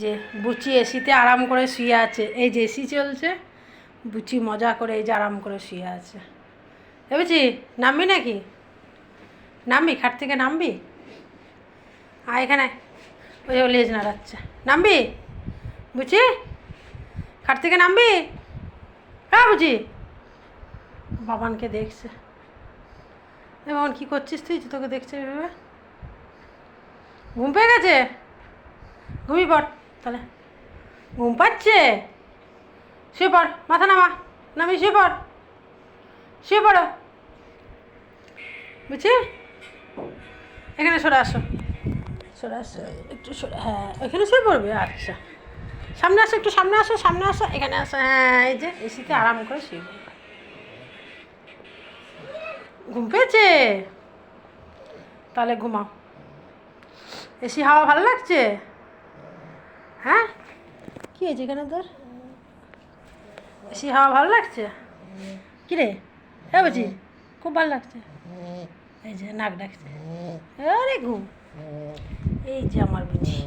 যে বুচি এসিতে আরাম করে শুয়ে আছে, এই যে এসি চলছে, বুচি মজা করে এই যে আরাম করে শুয়ে আছে। বুঝি নামবি নাকি? নামবি খাট থেকে নামবি? এখানে ওই যে লেজ নাড়াচ্ছে, নামবি বুঝি? খাট থেকে নামবি? হ্যাঁ বুঝি। বাবানকে দেখছে। বাবান কী করছিস তুই? তোকে দেখছে ভেবে ঘুম পেয়ে গেছে। ঘুমিয়ে পড় তাহলে। ঘুম পাচ্ছে, শুয়ে পড়, মাথা নামি শুয়ে পড়, শুয়ে পড়ো বুঝছি। এখানে সরে আসো, সরে আসো একটু সরে, হ্যাঁ এখানে শুয়ে পড়বে। আচ্ছা সামনে আসো, একটু সামনে আসো, সামনে আসো, এখানে আসো। হ্যাঁ এই যে এসিতে আরাম করে শুয়ে পড়বে। ঘুম পেয়েছে তাহলে ঘুমাও। এসি হাওয়া ভালো লাগছে? হ্যাঁ কী হয়েছে এখানে তোর? এসি হাওয়া ভালো লাগছে? কিরে হ্যাঁ বুঝি খুব ভালো লাগছে। এই যে নাক ডাকছে, আরে ঘুম। এই যে আমার বুঝি।